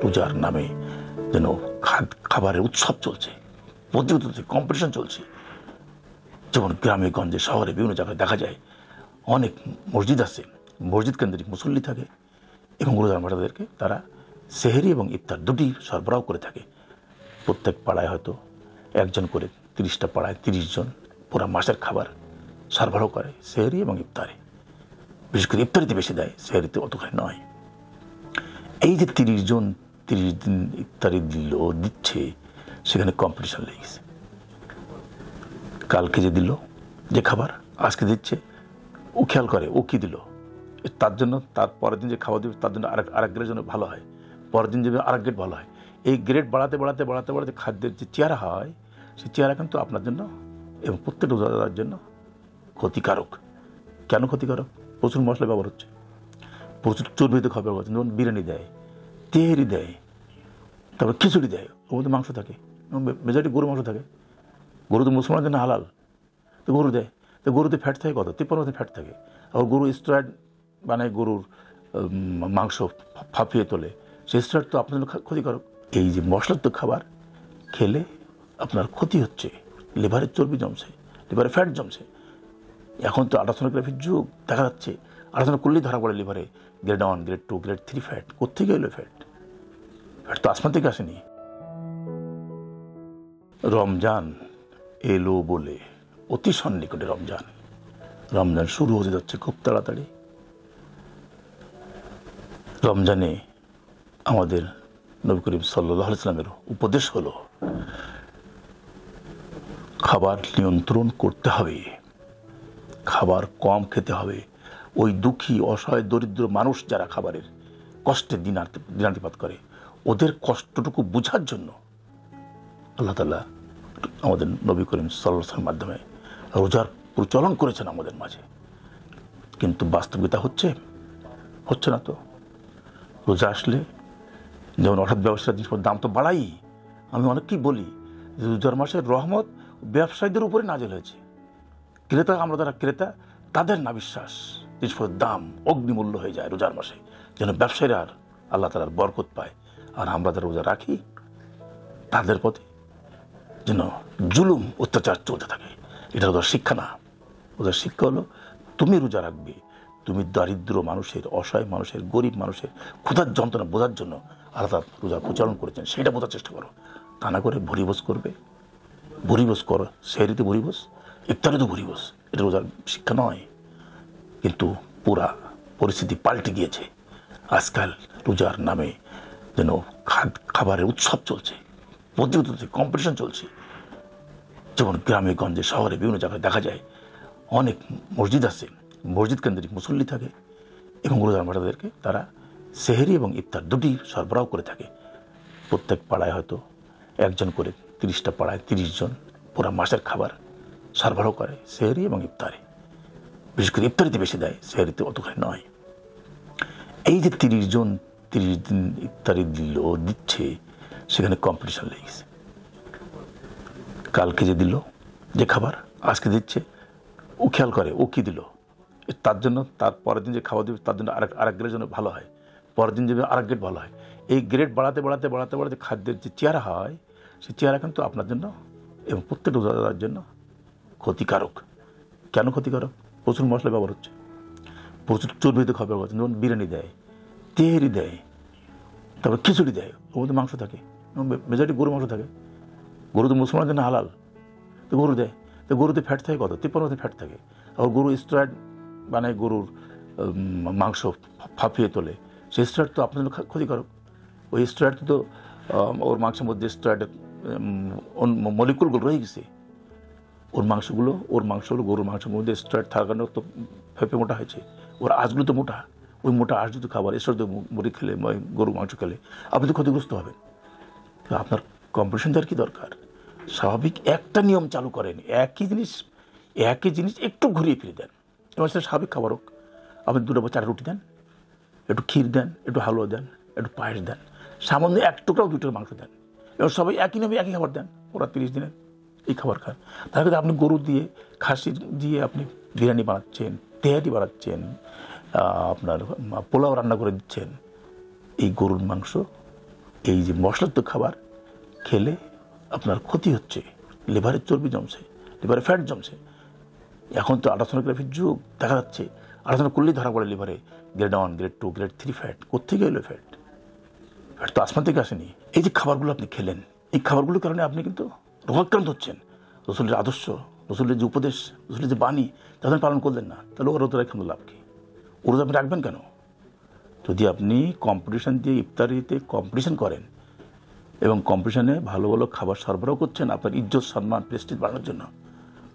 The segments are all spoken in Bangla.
রোজার নামে যেন খাবারের উৎসব চলছে, প্রতিযোগিতা কম্পিটিশন চলছে। যেমন গ্রামে গঞ্জে শহরে বিভিন্ন জায়গায় দেখা যায় অনেক মসজিদ আছে, মসজিদ কেন্দ্রিক মুসল্লি থাকে এবং রোজার মাতাদেরকে তারা সেহেরি এবং ইফতার দুটি সরবরাহ করে থাকে। প্রত্যেক পাড়ায় হয়তো একজন করে 30টা পাড়ায় 30 জন পুরা মাসের খাবার সরবরাহ করে সেহেরি এবং ইফতারে। বিশেষ করে ইফতারিতে বেশি দেয়, সেহেরিতে অতখানি নয়। এই যে 30 জন 30 দিন ইফতারি দিচ্ছে, সেখানে কম্পিটিশন লেগেছে। কালকে যে দিল যে খাবার আজকে দিচ্ছে, ও খেয়াল করে ও কী দিল, তার জন্য তার পরের দিন যে খাবার দেবে তার জন্য আরেক গ্রেডের জন্য ভালো হয়, পরের দিন যাবে আরেক গ্রেড ভালো হয়। এই গ্রেড বাড়াতে বাড়াতে বাড়াতে বাড়াতে খাদ্যের যে চেহারা হয়, সেই চেহারা কিন্তু আপনার জন্য এবং প্রত্যেকটা রোজাদারের জন্য ক্ষতিকারক। কেন ক্ষতিকারক? প্রচুর মশলা ব্যবহার হচ্ছে, প্রচুর চর্বিত খাবার হচ্ছে। যেমন বিরিয়ানি দেয়, তেহেরি দেয়, তারপর খিচুড়ি দেয়, ওর মধ্যে মাংস থাকে, মেজরিটি গরু মাংস থাকে। গরু তো মুসলমানের জন্য হালাল, তো গরু দেয়। তো গরুতে ফ্যাট থাকে কত? 53% ফ্যাট থাকে। আর গরু স্টেরয়েড বানায়, গরুর মাংস ফাঁপিয়ে তোলে, সেই স্টেরয়েড তো আপনার জন্য ক্ষতিকারক। এই যে মশলাযুক্ত খাবার খেলে আপনার ক্ষতি হচ্ছে, লিভারের চর্বি জমছে, লিভারে ফ্যাট জমছে। এখন তো আল্ট্রাসোনোগ্রাফির যুগ, দেখা যাচ্ছে আল্ট্রাসোনো করলেই ধরা পড়ে লিভারে গ্রেড 1, গ্রেড 2, গ্রেড 3 ফ্যাট। কোথেকে এলো ফ্যাট? ফ্যাট তো আসমান থেকে আসেনি। রমজান এলো বলে, অতি সন্নিকটে রমজান। রমজান শুরু হতে যাচ্ছে খুব তাড়াতাড়ি। রমজানে আমাদের নবী করিম সাল্লাল্লাহু আলাইহি ওয়াসাল্লামের উপদেশ হলো খাবার নিয়ন্ত্রণ করতে হবে, খাবার কম খেতে হবে। ওই দুঃখী অসহায় দরিদ্র মানুষ যারা খাবারের কষ্টে দিনাতিপাত করে, ওদের কষ্টটুকু বোঝার জন্য আল্লাহ তাআলা আমাদের নবী করিম সাল্লাল্লাহু আলাইহি ওয়াসাল্লামের মাধ্যমে রোজার প্রচলন করেছেন আমাদের মাঝে। কিন্তু বাস্তবিকতা হচ্ছে না তো। রোজা আসলে যেমন অর্থাৎ ব্যবসায়ীর জিনিসপত্রের দাম তো বাড়াই। আমি অনেককেই বলি যে রোজার মাসের রহমত ব্যবসায়ীদের উপরে নাজেল হয়েছে। আমরা যারা ক্রেতা, তাদের না বিশ্বাস, জিনিসপত্রের দাম অগ্নিমূল্য হয়ে যায় রোজার মাসে, যেন ব্যবসায়ীরা আর আল্লাহ তাআলার বরকত পায়। আর আমরা যারা রোজা রাখি, তাদের প্রতি যেন জুলুম অত্যাচার চলতে থাকে। এটা রোজার শিক্ষা না। রোজার শিক্ষা হলো তুমি রোজা রাখবে, তুমি দারিদ্র মানুষের, অসহায় মানুষের, গরিব মানুষের ক্ষুধার যন্ত্রণা বোঝার জন্য আলাদা রোজার প্রচলন করেছেন, সেটা বোঝার চেষ্টা করো। তা না করে ভরিবোস করবে, ভরিবোস করো, সেহরিতে ভরিবোস, ইফতারিতে ভরিবোস, এটা রোজার শিক্ষা নয়। কিন্তু পুরা পরিস্থিতি পাল্টে গিয়েছে। আজকাল রোজার নামে যেন খাবারের উৎসব চলছে, প্রতিযোগিতা কম্পিটিশন চলছে। যেমন গ্রামে গঞ্জে শহরে বিভিন্ন জায়গায় দেখা যায় অনেক মসজিদ আছে, মসজিদ কেন্দ্রিক মুসল্লি থাকে এবং রোজার মাতাদেরকে তারা সেহেরি এবং ইফতার দুটি সরবরাহ করে থাকে। প্রত্যেক পাড়ায় হয়তো একজন করে 30টা পাড়ায় 30 জন পুরা মাসের খাবার সরবরাহ করে সেহেরি এবং ইফতারে। বিশেষ করে ইফতারিতে বেশি দেয়, সেহেরিতে অতখানি নয়। এই যে 30 জন 30 দিন ইফতারি দিচ্ছে, সেখানে কম্পিটিশন লেগেছে। কালকে যে দিল যে খাবার আজকে দিচ্ছে, ও খেয়াল করে ও কী দিল, তার জন্য তার পরের দিন যে খাবার দেবে তার জন্য আরেক গ্রেডের জন্য ভালো হয়, পরের দিন যাবে আরেক গ্রেড ভালো হয়। এই গ্রেড বাড়াতে বাড়াতে বাড়াতে বাড়াতে খাদ্যের যে চেহারা হয়, সেই চেহারা কিন্তু আপনার জন্য এবং প্রত্যেকটা রোজাদারের জন্য ক্ষতিকারক। কেন ক্ষতিকারক? প্রচুর মশলা ব্যবহার হচ্ছে, প্রচুর চর্বিত খাবার ব্যবহার হচ্ছে। যেমন বিরিয়ানি দেয়, তেহেরি দেয়, তারপর খিচুড়ি দেয়, ওর মধ্যে মাংস থাকে, মেজরিটি গরু মাংস থাকে। গরু তো মুসলমানের জন্য হালাল, তো গরু দেয়। তো গরুতে ফ্যাট থাকে কত? 53% ফ্যাট থাকে। আর গরু স্টেরয়েড বানায়, গরুর মাংস ফাঁপিয়ে তোলে, সেই স্টেরয়েড তো আপনার জন্য ক্ষতিকারক। ওই স্টেরয়েড তো ওর মাংসের মধ্যে স্টেরয়েডের মলিকুলগুলো রয়ে গেছে। ওর মাংসগুলো গরুর মাংসের মধ্যে স্টেরয়েড থাকার কারণে তো ফেঁপে মোটা হয়েছে। ওর আঁশগুলো তো মোটা, ওই মোটা আঁশযুক্ত খাবার স্টেরয়েড মুড়ি খেলে, গরুর মাংস খেলে আপনি তো ক্ষতিগ্রস্ত হবেন। তো আপনার কম্পিটিশন দেওয়ার কী দরকার? স্বাভাবিক একটা নিয়ম চালু করেন, একই জিনিস একটু ঘুরিয়ে ফিরে দেন। এবং সেটা স্বাভাবিক খাবার হোক, আপনি 2টা বা 4টা রুটি দেন, একটু ক্ষীর দেন, একটু হালুয়া দেন, একটু পায়েস দেন, সামান্য 1 টুকরাও 2 মাংস দেন, এবং সবাই একই নিয়মে একই খাবার দেন। ওরা 30 দিনের এই খাবার খান। তার ক্ষেত্রে আপনি গরু দিয়ে, খাসি দিয়ে আপনি বিরিয়ানি বানাচ্ছেন, তেহারি বানাচ্ছেন, আপনার পোলাও রান্না করে দিচ্ছেন। এই গরুর মাংস এই যে মশলাযুক্ত খাবার খেলে আপনার ক্ষতি হচ্ছে, লিভারের চর্বি জমছে, লিভারে ফ্যাট জমছে। এখন তো আল্ট্রাসোনোগ্রাফির যুগ, দেখা যাচ্ছে আল্ট্রাসোনো করলেই ধরা পড়ে লিভারে গ্রেড 1, গ্রেড 2, গ্রেড 3 ফ্যাট। কোত্থেকে এলো ফ্যাট? ফ্যাট তো আসমান থেকে আসেনি। এই যে খাবারগুলো আপনি খেলেন, এই খাবারগুলোর কারণে আপনি কিন্তু রোগাক্রান্ত হচ্ছেন। রসুলের আদর্শ, রসুলের যে উপদেশ, রসুলের যে বাণী, তাদের পালন করলেন না, তাহলে ওরা রোজা রেখে লাভ কি? ও রোজা আপনি রাখবেন কেন? যদি আপনি কম্পিটিশন দিয়ে ইফতারিতে কম্পিটিশন করেন এবং কম্পিটিশনে ভালো ভালো খাবার সরবরাহ করছেন আপনার ইজ্জত, সম্মান, প্রেস্টিজ বাড়ানোর জন্য,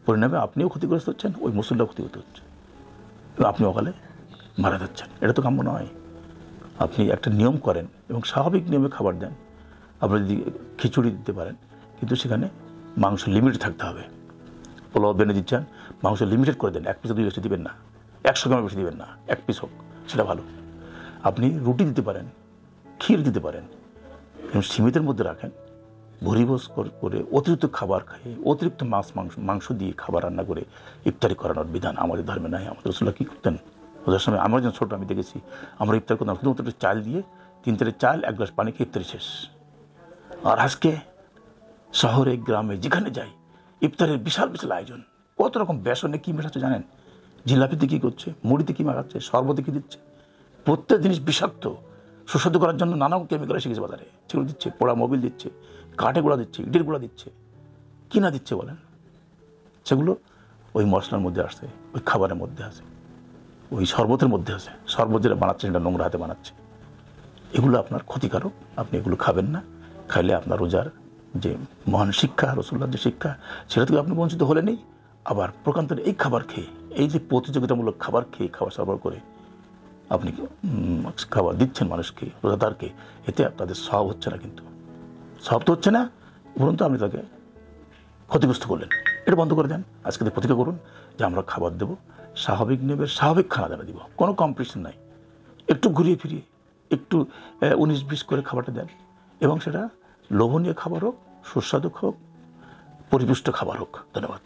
পরিণামে আপনিও ক্ষতিগ্রস্ত হচ্ছেন, ওই মুসল্লিরাও ক্ষতিগ্রস্ত হচ্ছে এবং আপনি অকালে মারা যাচ্ছেন। এটা তো কাম্য নয়। আপনি একটা নিয়ম করেন এবং স্বাভাবিক নিয়মে খাবার দেন। আপনি যদি খিচুড়ি দিতে পারেন, কিন্তু সেখানে মাংস লিমিট থাকতে হবে। পোলাও বেনে দিচ্ছেন, মাংস লিমিটেড করে দেন, 1 পিস 2 বেশি দিবেন না, 100 গ্রামের বেশি দিবেন না, 1 পিস হোক, সেটা ভালো। আপনি রুটি দিতে পারেন, ক্ষীর দিতে পারেন, কিন্তু সীমিতের মধ্যে রাখেন। ভরিভোজ করে অতিরিক্ত খাবার খেয়ে, অতিরিক্ত মাংস দিয়ে খাবার রান্না করে ইফতারি করানোর বিধান আমাদের ধর্মে নাই। আমাদের রাসূলুল্লাহ কী করতেন? রোজার সময় আমরা যখন ছোটো, আমি দেখেছি, আমরা ইফতার করতাম শুধুমাত্র চাল দিয়ে, 3 ট্রে চাল, 1 গ্লাস পানি খেয়ে ইফতারি শেষ। আর আজকে শহরে গ্রামে যেখানে যাই, ইফতারের বিশাল বিশাল আয়োজন। কত রকম বেসনে কী মেশাচ্ছে জানেন? জিলাপিতে কী করছে, মুড়িতে কী মাখাচ্ছে, শরবতে কী দিচ্ছে। প্রত্যেক জিনিস বিষাক্ত। সুস্বাদু করার জন্য নানা কেমিক্যাল এসে গেছে বাজারে, সেগুলো দিচ্ছে। পোড়া মোবিল দিচ্ছে, কাঠে গুঁড়া দিচ্ছে, ইটের গুঁড়া দিচ্ছে, কি না দিচ্ছে বলেন? সেগুলো ওই মশলার মধ্যে আসছে, ওই খাবারের মধ্যে আছে, ওই শরবতের মধ্যে আছে। শরবত যেটা বানাচ্ছে সেটা নোংরা হাতে বানাচ্ছে। এগুলো আপনার ক্ষতিকারক, আপনি এগুলো খাবেন না। খাইলে আপনার রোজার যে মহান শিক্ষা, রাসূলুল্লাহর যে শিক্ষা, সেটা থেকে আপনি বঞ্চিত হলেনই। আবার প্রকান্তরে এই খাবার খেয়ে, এই যে প্রতিযোগিতামূলক খাবার খেয়ে, খাবার সরবরাহ করে আপনি খাবার দিচ্ছেন মানুষকে, রোজাদারকে, এতে আপনাদের সওয়াব হচ্ছে না। কিন্তু সওয়াব তো হচ্ছে না, উপরন্তু আপনি তাকে ক্ষতিগ্রস্ত করলেন। এটা বন্ধ করে দেন। আজকে প্রতিজ্ঞা করুন যে আমরা খাবার দেবো স্বাভাবিক নিয়মের, স্বাভাবিক খানা দানা দিব, কোনো কম্পিটিশন নাই। একটু ঘুরিয়ে ফিরিয়ে, একটু 19-20 করে খাবারটা দেন, এবং সেটা লোভনীয় খাবার হোক, সুস্বাদু হোক, পরিপুষ্ট খাবার হোক। ধন্যবাদ।